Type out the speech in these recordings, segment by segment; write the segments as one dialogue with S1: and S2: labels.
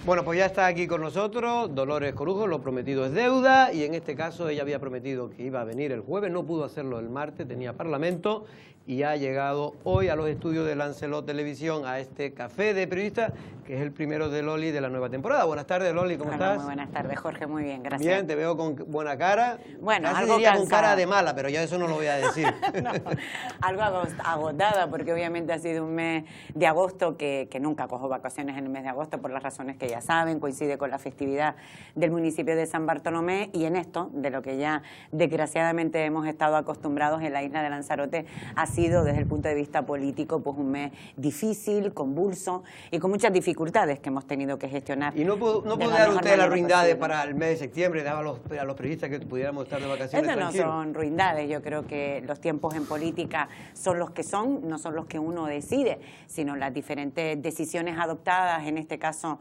S1: Bueno, pues ya está aquí con nosotros Dolores Corujo, lo prometido es deuda, y en este caso ella había prometido que iba a venir el jueves, no pudo hacerlo el martes, tenía parlamento, y ha llegado hoy a los estudios de Lancelot Televisión, a este café de periodistas, que es el primero de Loli de la nueva temporada. Buenas tardes, Loli, ¿cómo estás?
S2: Muy buenas tardes, Jorge, muy bien, gracias.
S1: Bien, te veo con buena cara.
S2: Bueno,
S1: casi
S2: algo
S1: diría
S2: cansada.
S1: con cara de mala, pero ya eso no lo voy a decir.
S2: No, algo agotada, porque obviamente ha sido un mes de agosto que nunca cojo vacaciones en el mes de agosto por las razones que ya saben, coincide con la festividad del municipio de San Bartolomé, y en esto, de lo que ya desgraciadamente hemos estado acostumbrados en la isla de Lanzarote, ha sido desde el punto de vista político pues un mes difícil, convulso y con muchas dificultades que hemos tenido que gestionar.
S1: ¿Y no puede dar usted las ruindades para el mes de septiembre, daba a los periodistas que pudiéramos estar de vacaciones
S2: Eso no
S1: tranquilos?
S2: son ruindades, yo creo que los tiempos en política son los que son, no son los que uno decide, sino las diferentes decisiones adoptadas, en este caso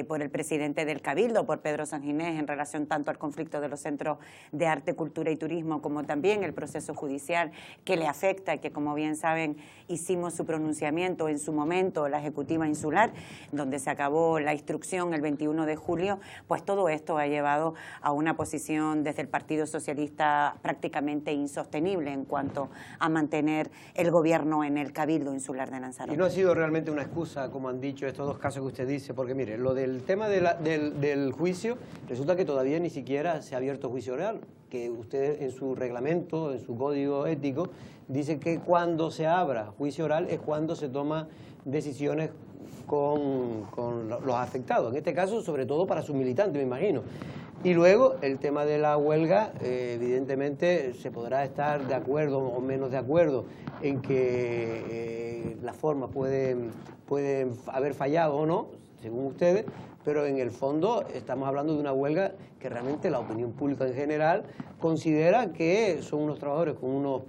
S2: por el presidente del Cabildo, por Pedro Sanginés, en relación tanto al conflicto de los centros de arte, cultura y turismo, como también el proceso judicial que le afecta y que, como bien saben, hicimos su pronunciamiento en su momento, la Ejecutiva Insular, donde se acabó la instrucción el 21 de julio, pues todo esto ha llevado a una posición desde el Partido Socialista prácticamente insostenible en cuanto a mantener el gobierno en el Cabildo Insular de Lanzarote.
S1: Y no ha sido realmente una excusa, como han dicho estos dos casos que usted dice, porque mire, lo del tema del juicio, resulta que todavía ni siquiera se ha abierto juicio oral, que usted en su reglamento, en su código ético, dice que cuando se abra juicio oral es cuando se toman decisiones con los afectados, en este caso sobre todo para sus militantes, me imagino. Y luego el tema de la huelga, evidentemente se podrá estar de acuerdo o menos de acuerdo en que las formas pueden haber fallado o no, según ustedes, pero en el fondo estamos hablando de una huelga que realmente la opinión pública en general considera que son unos trabajadores con unos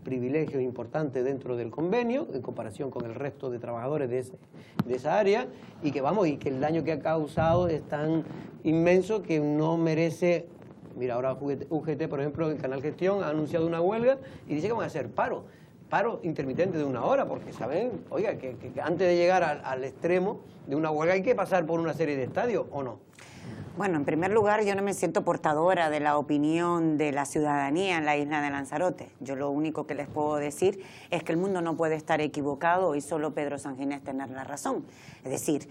S1: privilegios importantes dentro del convenio en comparación con el resto de trabajadores de esa área, y que y que el daño que ha causado es tan inmenso que no merece. Mira, ahora UGT, por ejemplo, el Canal Gestión ha anunciado una huelga y dice que van a hacer paro intermitente de 1 hora, porque saben, oiga, que antes de llegar al extremo de una huelga hay que pasar por una serie de estadios, ¿o no?
S2: Bueno, en primer lugar, yo no me siento portadora de la opinión de la ciudadanía en la isla de Lanzarote. Yo lo único que les puedo decir es que el mundo no puede estar equivocado y solo Pedro Sanginés tener la razón. Es decir,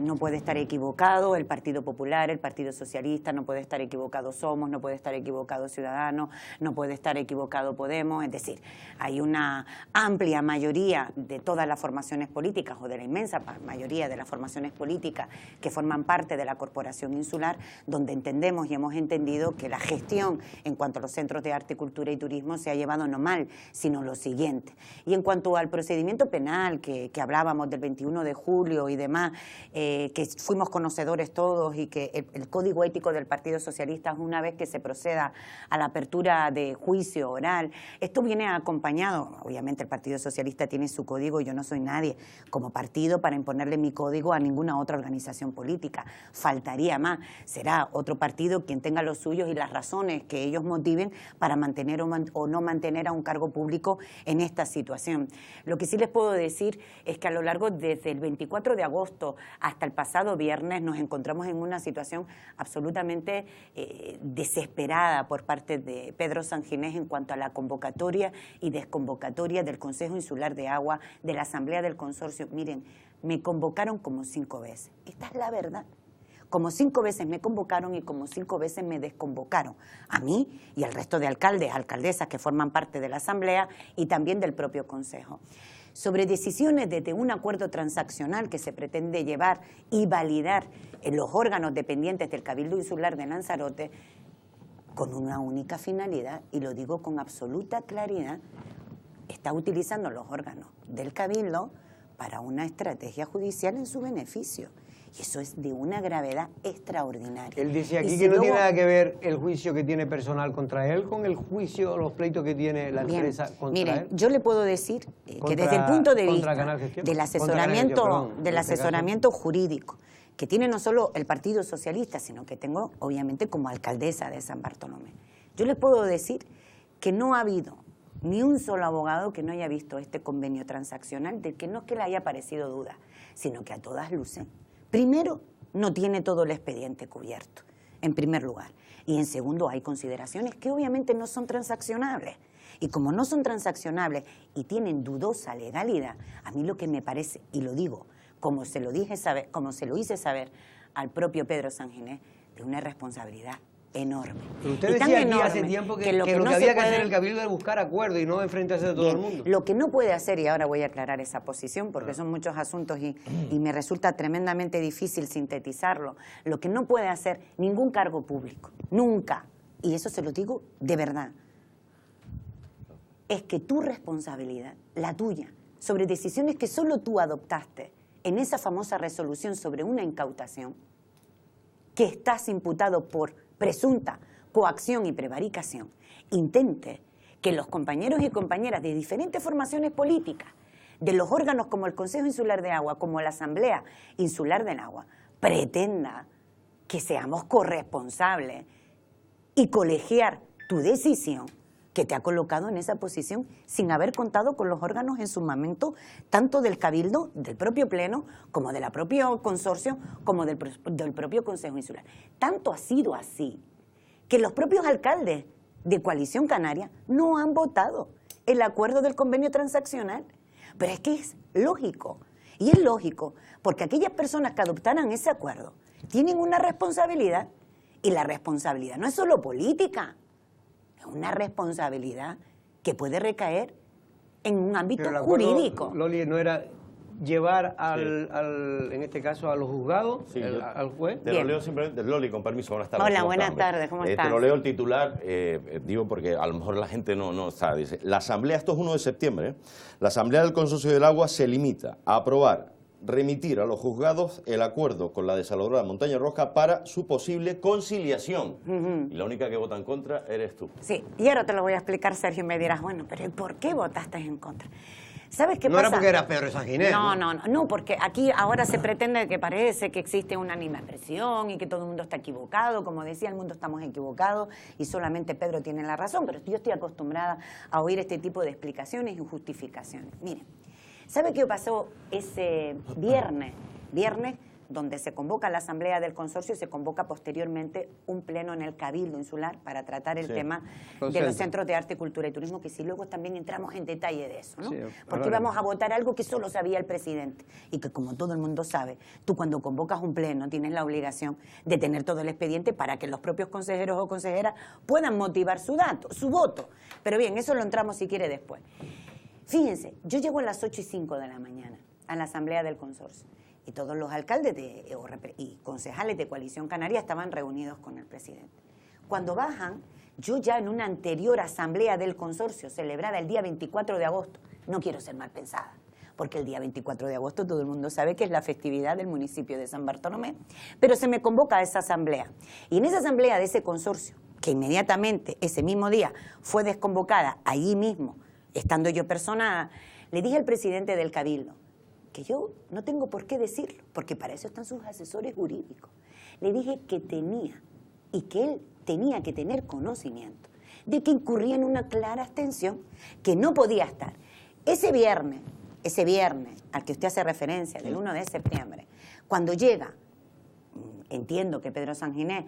S2: no puede estar equivocado el Partido Popular, el Partido Socialista, no puede estar equivocado Somos, no puede estar equivocado Ciudadanos, no puede estar equivocado Podemos. Es decir, hay una amplia mayoría de todas las formaciones políticas, o de la inmensa mayoría de las formaciones políticas que forman parte de la Corporación Insular, donde entendemos y hemos entendido que la gestión en cuanto a los centros de arte, cultura y turismo se ha llevado no mal, sino lo siguiente. Y en cuanto al procedimiento penal que hablábamos del 21 de julio y demás, que fuimos conocedores todos, y que el Código Ético del Partido Socialista, una vez que se proceda a la apertura de juicio oral, esto viene acompañado, obviamente el Partido Socialista tiene su código, yo no soy nadie como partido para imponerle mi código a ninguna otra organización política, faltaría más. Será otro partido quien tenga los suyos y las razones que ellos motiven para mantener o no mantener a un cargo público en esta situación. Lo que sí les puedo decir es que a lo largo, desde el 24 de agosto hasta el pasado viernes, nos encontramos en una situación absolutamente desesperada por parte de Pedro Sanginés en cuanto a la convocatoria y desconvocatoria del Consejo Insular de Agua, de la Asamblea del Consorcio. Miren, me convocaron como 5 veces. Esta es la verdad. Como 5 veces me convocaron y como 5 veces me desconvocaron, a mí y al resto de alcaldes, alcaldesas que forman parte de la Asamblea y también del propio Consejo. Sobre decisiones desde un acuerdo transaccional que se pretende llevar y validar en los órganos dependientes del Cabildo Insular de Lanzarote, con una única finalidad, y lo digo con absoluta claridad, está utilizando los órganos del Cabildo para una estrategia judicial en su beneficio. Y eso es de una gravedad extraordinaria.
S1: Él dice aquí que no tiene nada que ver el juicio que tiene personal contra él con el juicio, los pleitos que tiene la empresa contra él.
S2: Miren, yo le puedo decir que desde el punto de vista del asesoramiento jurídico, que tiene no solo el Partido Socialista, sino que tengo, obviamente, como alcaldesa de San Bartolomé, yo les puedo decir que no ha habido ni un solo abogado que no haya visto este convenio transaccional, del que no es que le haya parecido duda, sino que a todas luces, primero, no tiene todo el expediente cubierto, en primer lugar. Y en segundo, hay consideraciones que obviamente no son transaccionables. Y como no son transaccionables y tienen dudosa legalidad, a mí lo que me parece, y lo digo, como se lo hice saber al propio Pedro Sanginés, de una responsabilidad enorme.
S1: Pero usted decía aquí hace tiempo que lo que había que hacer el Cabildo era buscar acuerdos y no enfrentarse a todo el mundo.
S2: Lo que no puede hacer, y ahora voy a aclarar esa posición porque son muchos asuntos y me resulta tremendamente difícil sintetizarlo, lo que no puede hacer ningún cargo público, nunca, y eso se lo digo de verdad, es que tu responsabilidad, la tuya, sobre decisiones que solo tú adoptaste en esa famosa resolución sobre una incautación, que estás imputado por presunta coacción y prevaricación, intente que los compañeros y compañeras de diferentes formaciones políticas, de los órganos como el Consejo Insular de Agua, como la Asamblea Insular del Agua, pretenda que seamos corresponsables y colegiar tu decisión que te ha colocado en esa posición sin haber contado con los órganos en su momento, tanto del Cabildo, del propio Pleno, como del propio consorcio, como del propio Consejo Insular. Tanto ha sido así que los propios alcaldes de Coalición Canaria no han votado el acuerdo del convenio transaccional. Pero es que es lógico, y es lógico, porque aquellas personas que adoptaran ese acuerdo tienen una responsabilidad, y la responsabilidad no es solo política, una responsabilidad que puede recaer en un ámbito jurídico.
S1: Loli, ¿no era llevar en este caso a los juzgados, al juez?
S3: Te lo leo simplemente, Loli, con permiso, buenas tardes.
S2: Hola, buenas tardes, ¿cómo estás?
S3: Te lo leo el titular, digo porque a lo mejor la gente no sabe. Dice, la Asamblea, esto es 1 de septiembre, la Asamblea del Consorcio del Agua se limita a aprobar, remitir a los juzgados el acuerdo con la desaladora Montaña Roja para su posible conciliación. Y la única que vota en contra eres tú.
S2: Sí, y ahora te lo voy a explicar, Sergio, y me dirás, bueno, pero ¿por qué votaste en contra? ¿Sabes qué pasa?
S1: No era porque era Pedro Sanginés.
S2: No, porque aquí ahora se pretende que parece que existe una animadversión y que todo el mundo está equivocado. Como decía, el mundo estamos equivocados y solamente Pedro tiene la razón, pero yo estoy acostumbrada a oír este tipo de explicaciones y justificaciones. Miren, ¿sabe qué pasó ese viernes? Donde se convoca la Asamblea del Consorcio y se convoca posteriormente un pleno en el Cabildo Insular para tratar el tema de los centros de arte, cultura y turismo, que si luego también entramos en detalle de eso, ¿no? Sí, porque íbamos a votar algo que solo sabía el presidente y que, como todo el mundo sabe, tú cuando convocas un pleno tienes la obligación de tener todo el expediente para que los propios consejeros o consejeras puedan motivar su voto. Pero bien, eso lo entramos si quiere después. Fíjense, yo llego a las 8:05 de la mañana a la Asamblea del Consorcio y todos los alcaldes y concejales de Coalición Canaria estaban reunidos con el presidente. Cuando bajan, yo ya en una anterior Asamblea del Consorcio, celebrada el día 24 de agosto, no quiero ser mal pensada, porque el día 24 de agosto todo el mundo sabe que es la festividad del municipio de San Bartolomé, pero se me convoca a esa asamblea. Y en esa asamblea de ese consorcio, que inmediatamente ese mismo día fue desconvocada allí mismo, estando yo personada, le dije al presidente del Cabildo, que yo no tengo por qué decirlo, porque para eso están sus asesores jurídicos. Le dije que tenía, y que él tenía que tener conocimiento, de que incurría en una clara abstención, que no podía estar. Ese viernes al que usted hace referencia, del 1 de septiembre, cuando llega, entiendo que Pedro Sanginés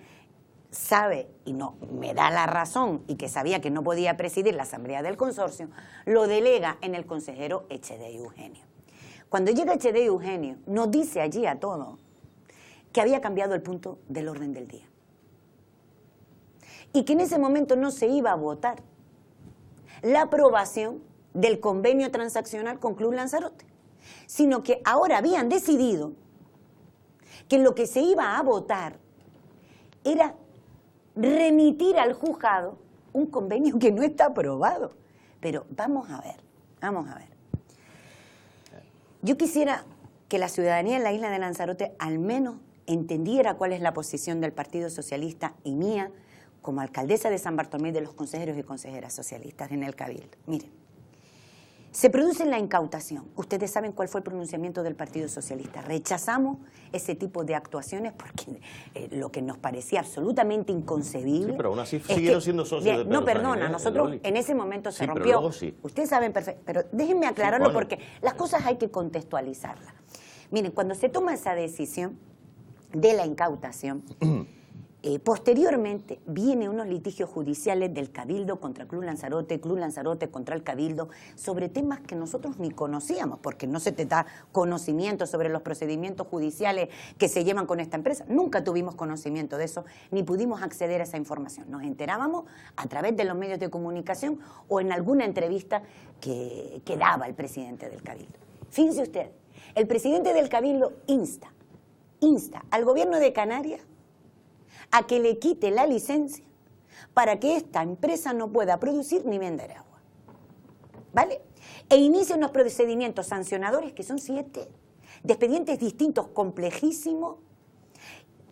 S2: sabe y no me da la razón y que sabía que no podía presidir la Asamblea del Consorcio, lo delega en el consejero Echede Eugenio. Cuando llega Echede Eugenio, nos dice allí a todos que había cambiado el punto del orden del día y que en ese momento no se iba a votar la aprobación del convenio transaccional con Club Lanzarote, sino que ahora habían decidido que lo que se iba a votar era remitir al juzgado un convenio que no está aprobado. Pero vamos a ver. Yo quisiera que la ciudadanía en la isla de Lanzarote al menos entendiera cuál es la posición del Partido Socialista y mía como alcaldesa de San Bartolomé, de los consejeros y consejeras socialistas en el Cabildo. Miren, se produce la incautación. Ustedes saben cuál fue el pronunciamiento del Partido Socialista. Rechazamos ese tipo de actuaciones porque lo que nos parecía absolutamente inconcebible.
S3: Sí, pero aún así siguieron siendo socios de Pedro
S2: No, perdona,
S3: Sanginés,
S2: nosotros en ese momento se rompió.
S3: Pero luego sí.
S2: Ustedes saben perfecto, pero déjenme aclararlo, sí, bueno, porque las cosas hay que contextualizarlas. Miren, cuando se toma esa decisión, de la incautación. Posteriormente vienen unos litigios judiciales del Cabildo contra Club Lanzarote contra el Cabildo, sobre temas que nosotros ni conocíamos, porque no se te da conocimiento sobre los procedimientos judiciales que se llevan con esta empresa. Nunca tuvimos conocimiento de eso, ni pudimos acceder a esa información. Nos enterábamos a través de los medios de comunicación o en alguna entrevista que daba el presidente del Cabildo. Fíjense usted, el presidente del Cabildo insta al gobierno de Canarias a que le quite la licencia para que esta empresa no pueda producir ni vender agua, ¿vale? E inicia unos procedimientos sancionadores que son 7, de expedientes distintos, complejísimos,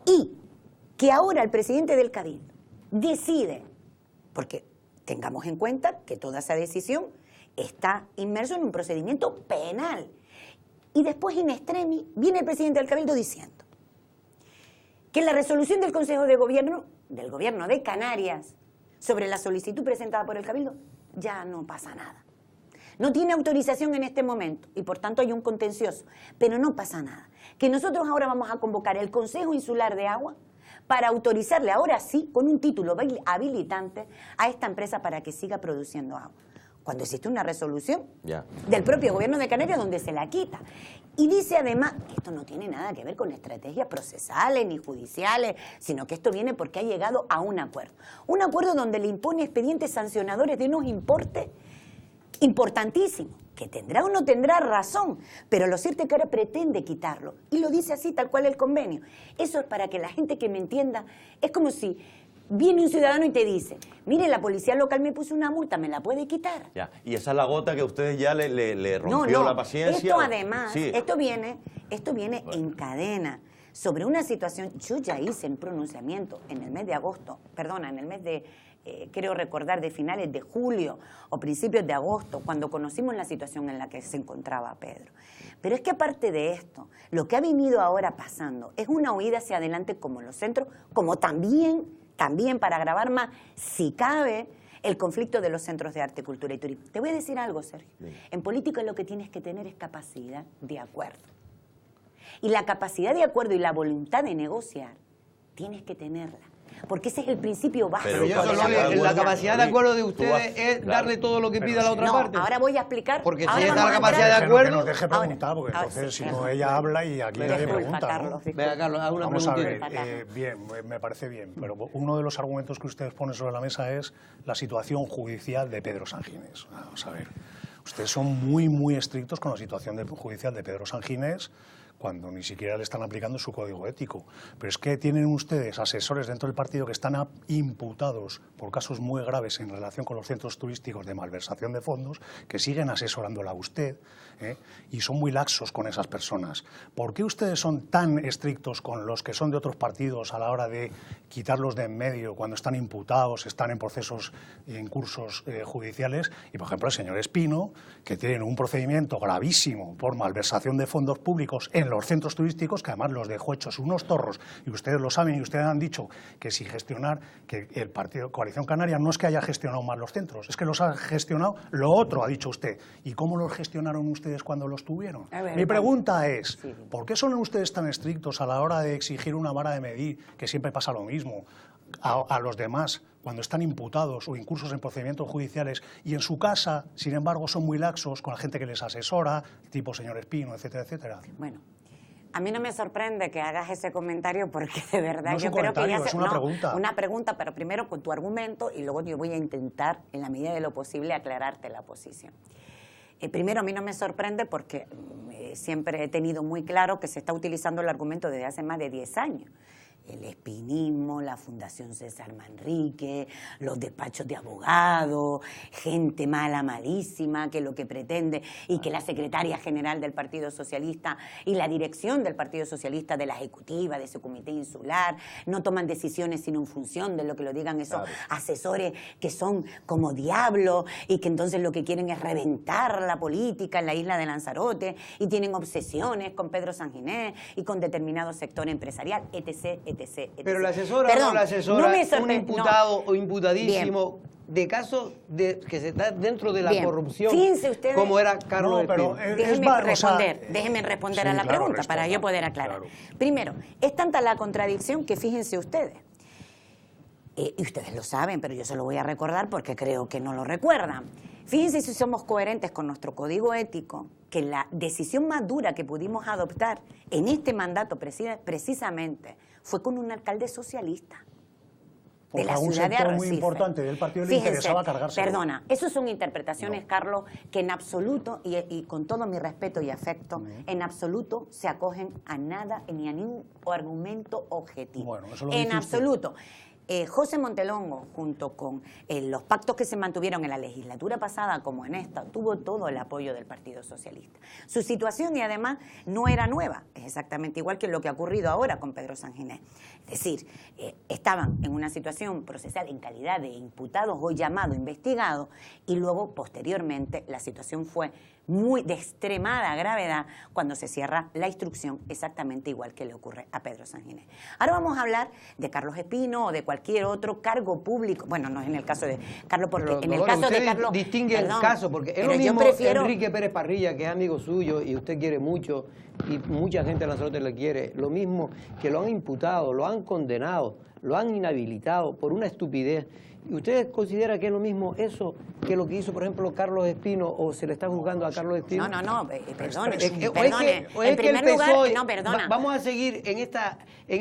S2: y que ahora el presidente del Cabildo decide, porque tengamos en cuenta que toda esa decisión está inmerso en un procedimiento penal, y después in extremis viene el presidente del Cabildo diciendo que la resolución del Consejo de Gobierno, del Gobierno de Canarias, sobre la solicitud presentada por el Cabildo, ya no pasa nada. No tiene autorización en este momento y por tanto hay un contencioso, pero no pasa nada. Que nosotros ahora vamos a convocar el Consejo Insular de Agua para autorizarle ahora sí, con un título habilitante, a esta empresa para que siga produciendo agua. Cuando existe una resolución del propio Gobierno de Canarias donde se la quita. Y dice además que esto no tiene nada que ver con estrategias procesales ni judiciales, sino que esto viene porque ha llegado a un acuerdo. Un acuerdo donde le impone expedientes sancionadores de unos importes importantísimos, que tendrá o no tendrá razón, pero lo cierto es que ahora pretende quitarlo. Y lo dice así, tal cual el convenio. Eso es para que la gente que me entienda, es como si viene un ciudadano y te dice, mire, la policía local me puso una multa, ¿me la puede quitar?
S3: Ya. Y esa es la gota que a ustedes ya le rompió la paciencia.
S2: Esto además, sí. esto viene en cadena sobre una situación. Yo ya hice un pronunciamiento en el mes de agosto, en el mes de, creo recordar, de finales de julio o principios de agosto, cuando conocimos la situación en la que se encontraba Pedro. Pero es que aparte de esto, lo que ha venido ahora pasando es una huida hacia adelante como los centros, como también para agravar más, si cabe, el conflicto de los centros de arte, cultura y turismo. Te voy a decir algo, Sergio. En política lo que tienes que tener es capacidad de acuerdo. Y la capacidad de acuerdo y la voluntad de negociar, tienes que tenerla. Porque ese es el principio básico.
S1: Pero la capacidad de acuerdo de ustedes es darle todo lo que pida la otra parte.
S2: Ahora voy a explicar.
S1: Porque si está la capacidad de acuerdo.
S4: Que nos deje preguntar, porque entonces si no ella habla y aquí nadie pregunta, ¿no?
S1: Venga, Carlos, haz una pregunta.
S4: Vamos a ver, bien, me parece bien, pero uno de los argumentos que ustedes ponen sobre la mesa es la situación judicial de Pedro Sanginés. Vamos a ver, ustedes son muy estrictos con la situación judicial de Pedro Sanginés, cuando ni siquiera le están aplicando su código ético. Pero es que tienen ustedes asesores dentro del partido que están imputados por casos muy graves en relación con los centros turísticos de malversación de fondos, que siguen asesorándola a usted, y son muy laxos con esas personas. ¿Por qué ustedes son tan estrictos con los que son de otros partidos a la hora de quitarlos de en medio cuando están imputados, están en procesos y en cursos judiciales? Y, por ejemplo, el señor Espino, que tiene un procedimiento gravísimo por malversación de fondos públicos en los centros turísticos, que además los dejó hechos unos torros, y ustedes lo saben y ustedes han dicho que si gestionar, que el partido Coalición Canaria no es que haya gestionado mal los centros, es que los ha gestionado lo otro, ha dicho usted. ¿Y cómo los gestionaron ustedes cuando los tuvieron? Mi pregunta es, ¿por qué son ustedes tan estrictos a la hora de exigir una vara de medir, que siempre pasa lo mismo, a los demás cuando están imputados o incursos en procedimientos judiciales, y en su casa, sin embargo, son muy laxos con la gente que les asesora, tipo señor Espino, etcétera, etcétera?
S2: Bueno, a mí no me sorprende que hagas ese comentario, porque de verdad
S4: no es
S2: yo
S4: un
S2: creo que ya
S4: es una pregunta.
S2: Una pregunta, pero primero con tu argumento y luego yo voy a intentar, en la medida de lo posible, aclararte la posición. Primero, a mí no me sorprende porque siempre he tenido muy claro que se está utilizando el argumento desde hace más de 10 años. El espinismo, la Fundación César Manrique, los despachos de abogados, gente mala, malísima, que lo que pretende, y que la secretaria general del Partido Socialista y la dirección del Partido Socialista, de la ejecutiva, de ese comité insular, no toman decisiones sino en función de lo que lo digan esos asesores que son como diablos y que entonces lo que quieren es reventar la política en la isla de Lanzarote y tienen obsesiones con Pedro Sanginés y con determinado sector empresarial, etc., etc.
S1: Pero la asesora, no la asesora, un imputado o imputadísimo de casos que se da dentro de la
S2: Bien.
S1: corrupción,
S2: Fíjense ustedes,
S1: como era Carlos Espino.
S2: Déjenme responder a la pregunta para yo poder aclarar.
S4: Claro.
S2: Primero, es tanta la contradicción que fíjense ustedes, y ustedes lo saben, pero yo se lo voy a recordar porque creo que no lo recuerdan. Fíjense si somos coherentes con nuestro código ético, que la decisión más dura que pudimos adoptar en este mandato precisamente fue con un alcalde socialista. De
S4: Porque
S2: la
S4: a un
S2: ciudad de
S4: sector muy
S2: Arrecife.
S4: importante del partido le
S2: Fíjense,
S4: interesaba cargarse.
S2: Perdona, eso son interpretaciones, Carlos, que en absoluto, y con todo mi respeto y afecto, en absoluto se acogen a nada ni a ningún argumento objetivo.
S4: Bueno, eso lo
S2: en
S4: dice usted.
S2: absoluto. José Montelongo, junto con los pactos que se mantuvieron en la legislatura pasada como en esta, tuvo todo el apoyo del Partido Socialista. Su situación, y además, no era nueva, es exactamente igual que lo que ha ocurrido ahora con Pedro Sanginés. Es decir, estaban en una situación procesal en calidad de imputados o llamados investigados, y luego, posteriormente, la situación fue de extremada gravedad cuando se cierra la instrucción, exactamente igual que le ocurre a Pedro Sanginés. Ahora vamos a hablar de Carlos Espino o de cualquier otro cargo público. Bueno, no es en el caso de Carlos, porque
S1: Pero,
S2: en el
S1: Dolores,
S2: caso de
S1: usted
S2: Carlos...
S1: distingue el
S2: perdón,
S1: caso, porque es
S2: pero
S1: lo
S2: yo
S1: mismo
S2: prefiero...
S1: Enrique Pérez Parrilla, que es amigo suyo y usted quiere mucho, y mucha gente de Lanzarote le quiere, lo mismo que lo han imputado, lo han condenado, lo han inhabilitado por una estupidez. ¿Y usted considera que es lo mismo eso que lo que hizo, por ejemplo, Carlos Espino, o se le está juzgando a Carlos Espino?
S2: No, perdone,
S1: O
S2: perdone.
S1: es
S2: En
S1: que el
S2: primer lugar,
S1: PSOE
S2: no, perdona.
S1: vamos a seguir en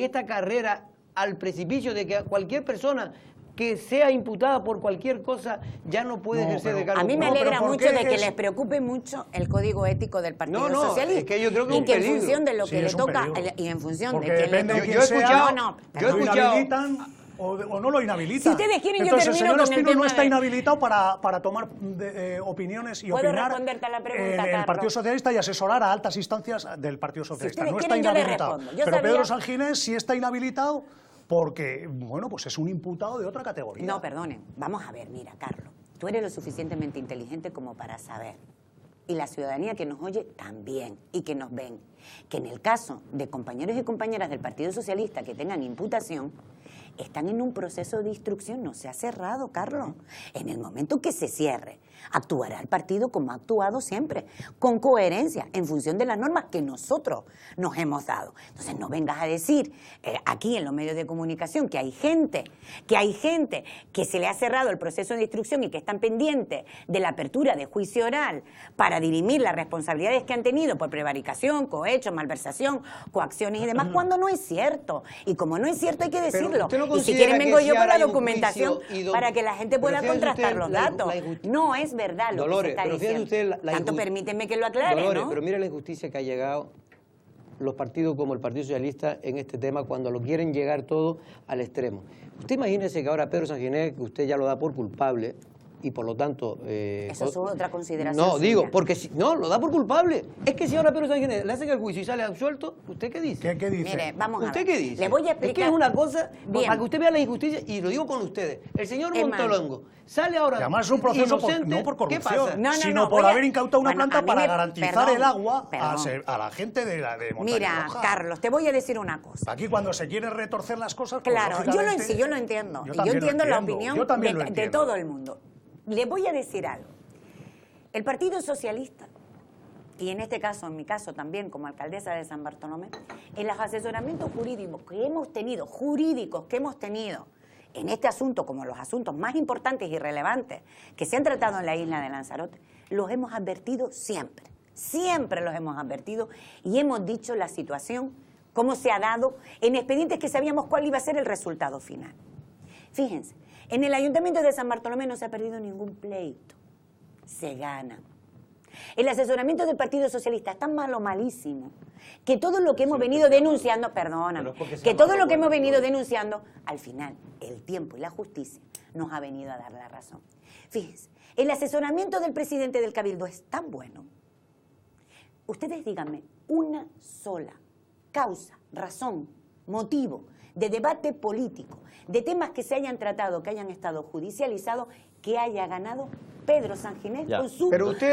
S1: esta carrera al precipicio de que cualquier persona que sea imputada por cualquier cosa ya no puede ejercer de cargo
S2: A mí me
S1: público.
S2: alegra
S4: ¿por
S2: mucho
S4: qué
S2: de que
S4: es?
S2: les preocupe mucho el código ético del Partido
S1: No,
S2: Socialista.
S1: es que yo creo que es
S2: y
S1: un
S2: que en
S1: peligro.
S2: función de lo
S4: Sí,
S2: que le
S4: es un
S2: toca
S4: peligro.
S2: y en función
S4: Porque
S2: de quién le
S4: depende de
S2: toca.
S4: quién sea,
S2: No,
S1: yo he
S4: lo
S1: escuchado-
S4: inhabilitan o no lo inhabilitan.
S2: Si ustedes quieren, yo
S4: Entonces,
S2: termino
S4: el señor
S2: con el
S4: Espino
S2: tema
S4: no está
S2: de-
S4: inhabilitado para tomar opiniones y
S2: ¿Puedo
S4: opinar
S2: responderte a la pregunta,
S4: en el
S2: Carlos?
S4: Partido Socialista y asesorar a altas instancias del Partido Socialista.
S2: ustedes
S4: No está
S2: quieren, yo le
S4: inhabilitado.
S2: respondo. Yo
S4: Pero
S2: sabía-
S4: Pedro Sanginés sí está inhabilitado porque, bueno, pues es un imputado de otra categoría.
S2: No, perdonen. Vamos a ver, mira, Carlos. Tú eres lo suficientemente inteligente como para saber, y la ciudadanía que nos oye también, y que nos ven, que en el caso de compañeros y compañeras del Partido Socialista que tengan imputación, están en un proceso de instrucción, no se ha cerrado, Carlos. En el momento que se cierre, actuará el partido como ha actuado siempre, con coherencia, en función de las normas que nosotros nos hemos dado. Entonces no vengas a decir aquí en los medios de comunicación que hay gente que se le ha cerrado el proceso de instrucción y que están pendientes de la apertura de juicio oral para dirimir las responsabilidades que han tenido por prevaricación, cohecho, malversación, coacciones y demás, cuando no es cierto. Y como no es cierto hay que decirlo.
S1: ¿usted no
S2: Y si
S1: considera
S2: quieren
S1: que
S2: vengo
S1: si
S2: yo con
S1: ahora
S2: la
S1: hay un
S2: documentación
S1: juicio
S2: para que la gente
S1: pero
S2: pueda
S1: fíjese
S2: contrastar
S1: usted
S2: los
S1: la
S2: datos.
S1: injusticia.
S2: No es verdad lo
S1: Dolores,
S2: que se está
S1: pero fíjese
S2: diciendo.
S1: usted la
S2: Tanto permíteme que lo aclare,
S1: Dolores,
S2: ¿no?
S1: pero mire la injusticia que ha llegado los partidos como el Partido Socialista en este tema cuando lo quieren llegar todo al extremo. Usted imagínese que ahora Pedro Sanginés, que usted ya lo da por culpable, y por lo tanto...
S2: Eso es otra consideración
S1: No,
S2: suya.
S1: digo, porque si no, lo da por culpable. Es que si ahora Pedro Sanginés le hacen el juicio y sale absuelto, ¿usted qué dice?
S4: ¿Qué dice?
S2: Mire, vamos a ver.
S1: ¿Usted qué dice?
S2: Le voy a
S1: Es que
S2: explicar.
S1: es una cosa,
S2: Bien.
S1: para que usted vea la injusticia, y lo digo con ustedes. El señor
S2: Es más,
S1: Montelongo sale ahora
S4: Y además es un proceso
S1: inocente,
S4: no por
S1: ¿qué
S4: corrupción,
S1: pasa?
S2: No,
S4: sino
S2: voy
S4: por
S2: a-
S4: haber incautado una
S2: Bueno,
S4: planta
S2: a mí
S4: para
S2: me-
S4: garantizar
S2: perdón,
S4: el agua
S2: perdón.
S4: a la gente de Montaña
S2: Mira,
S4: Roja.
S2: Carlos, te voy a decir una cosa.
S4: Aquí cuando se quiere retorcer las cosas, pues,
S2: Claro,
S4: lógicamente,
S2: sí, yo lo entiendo. Y yo
S4: también lo
S2: entiendo la
S4: entiendo.
S2: opinión
S4: Yo también lo
S2: de
S4: entiendo.
S2: todo el mundo. Le voy a decir algo. El Partido Socialista, y en este caso, en mi caso también como alcaldesa de San Bartolomé, en los asesoramientos jurídicos que hemos tenido, en este asunto, como los asuntos más importantes y relevantes que se han tratado en la isla de Lanzarote, los hemos advertido siempre. Siempre los hemos advertido y hemos dicho la situación, cómo se ha dado, en expedientes que sabíamos cuál iba a ser el resultado final. Fíjense, en el Ayuntamiento de San Bartolomé no se ha perdido ningún pleito. Se gana. El asesoramiento del Partido Socialista es tan malo, malísimo, que todo lo que hemos venido denunciando, perdóname,
S1: Pero es porque sea
S2: que todo
S1: malo,
S2: lo que hemos
S1: bueno,
S2: venido
S1: bueno.
S2: denunciando, al final, el tiempo y la justicia nos ha venido a dar la razón. Fíjense, el asesoramiento del presidente del Cabildo es tan bueno. Ustedes díganme una sola causa, razón, motivo de debate político, de temas que se hayan tratado, que hayan estado judicializados, que haya ganado Pedro Sanginés con su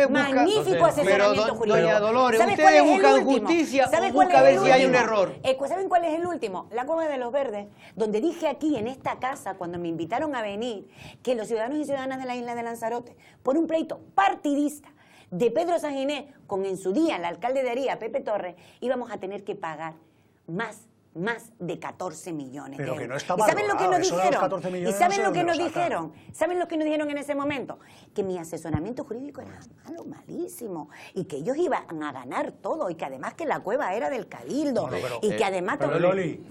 S2: magnífico asesoramiento jurídico.
S1: Doña Dolores, ¿ustedes buscan justicia o buscan ver si hay un error?
S2: ¿Saben cuál es el último? La Cueva de los Verdes, donde dije aquí en esta casa, cuando me invitaron a venir, que los ciudadanos y ciudadanas de la isla de Lanzarote, por un pleito partidista de Pedro Sanginés, con en su día el alcalde de Aría, Pepe Torres, íbamos a tener que pagar más de 14 millones de euros.
S4: Que no está
S2: ¿Y saben lo que nos dijeron?
S4: ¿Y saben lo que nos
S2: dijeron? ¿Saben lo que nos dijeron en ese momento? Que mi asesoramiento jurídico era malo, malísimo, y que ellos iban a ganar todo, y que además que la cueva era del Cabildo, y que además...
S4: Pero Loli,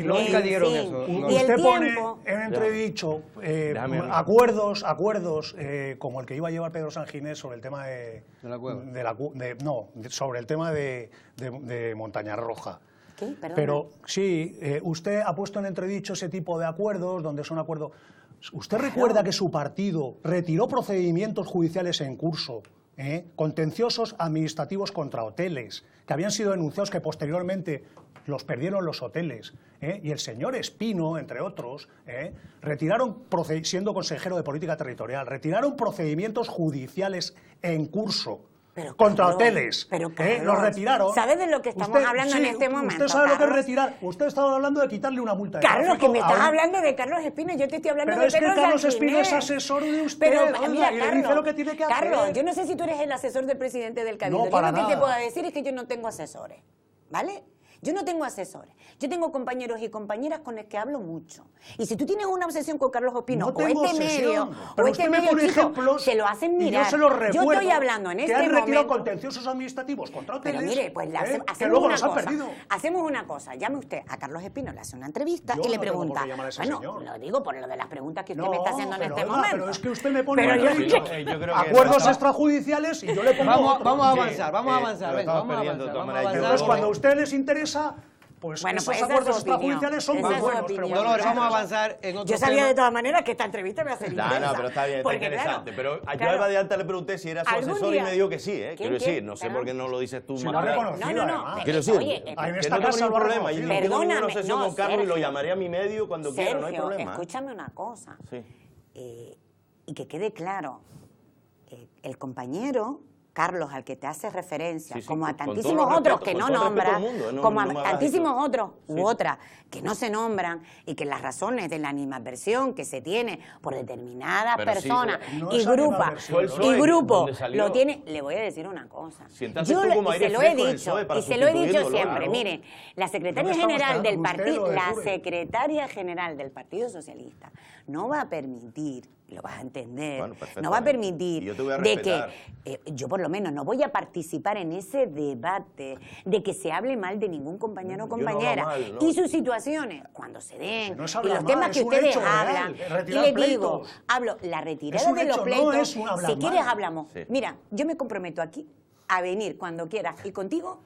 S1: nunca dijeron eso.
S4: Usted pone en entredicho acuerdos como el que iba a llevar Pedro Sanginés sobre el tema de la cueva. Sobre el tema de Montaña Roja.
S2: ¿Qué? Perdona.
S4: Pero sí, usted ha puesto en entredicho ese tipo de acuerdos, donde son acuerdos... ¿Usted recuerda que su partido retiró procedimientos judiciales en curso, contenciosos administrativos contra hoteles, que habían sido denunciados, que posteriormente los perdieron los hoteles? Y el señor Espino, entre otros, retiraron, siendo consejero de Política Territorial, retiraron procedimientos judiciales en curso contra hoteles, los retiraron.
S2: ¿Sabes de lo que estamos hablando en este momento?
S4: Usted sabe lo que es retirar. Usted estaba hablando de quitarle una multa de
S2: Carlos,
S4: tráfico
S2: que me estás hablando de Carlos Espino, yo te estoy hablando de Pedro Sanginés.
S4: Pero es que Carlos Espino es asesor de usted,
S2: pero, mira,
S4: y le dice lo que tiene que hacer.
S2: Carlos, yo no sé si tú eres el asesor del presidente del Cabildo.
S4: No, para
S2: yo lo que
S4: nada.
S2: te puedo decir es que yo no tengo asesores, ¿vale? Yo no tengo asesores. Yo tengo compañeros y compañeras con los que hablo mucho. Y si tú tienes una obsesión con Carlos Espino,
S4: o este
S2: medio,
S4: pero usted me pone ejemplos,
S2: se lo hacen mirar.
S4: Y yo se los recuerdo.
S2: Yo estoy hablando en este momento.
S4: Que han retirado contenciosos administrativos contra hoteles.
S2: Pero mire, pues
S4: que luego los han perdido.
S2: Hacemos una cosa. Llame usted a Carlos Espino, le hace una entrevista y le pregunta. Bueno, lo digo por lo de las preguntas que usted me está haciendo en este momento.
S4: Pero es que usted me pone acuerdos extrajudiciales y yo le pongo.
S1: Vamos a avanzar.
S4: Entonces, cuando a ustedes les interesa. Pues esos acuerdos extrajudiciales son muy buenos.
S1: Dolores, vamos a avanzar en otro
S2: tema. Yo sabía de todas maneras que esta entrevista me va a ser intensa.
S3: No, pero está bien, está interesante. Pero yo a Eva de Alta le pregunté si era su asesor y me dijo que sí, Quiero decir, no sé por qué no lo dices tú más claro.
S2: No.
S3: Quiero decir,
S4: en
S3: esta casa no hay problema. Yo tengo una sesión con Carlos y lo
S2: Sergio,
S3: llamaré a mi medio cuando quiera, no hay problema.
S2: Escúchame una cosa.
S3: Sí.
S2: Y que quede claro, el compañero Carlos, al que te hace referencia, como a tantísimos otros que no nombran, como a tantísimos otros u otras que no se nombran, y que las razones de la animadversión que se tiene por determinadas personas y grupos lo tiene. Le voy a decir una cosa. Yo se lo he dicho y se lo he dicho siempre. Mire, la secretaria general del Partido Socialista no va a permitir, lo vas a entender, no va a permitir de que yo por lo menos no voy a participar en ese debate de que se hable mal de ningún compañero o compañera y sus situaciones cuando se den y los temas que ustedes hablan. Y les digo, hablo la retirada de los pleitos. Si quieres hablamos. Mira, yo me comprometo aquí a venir cuando quieras y contigo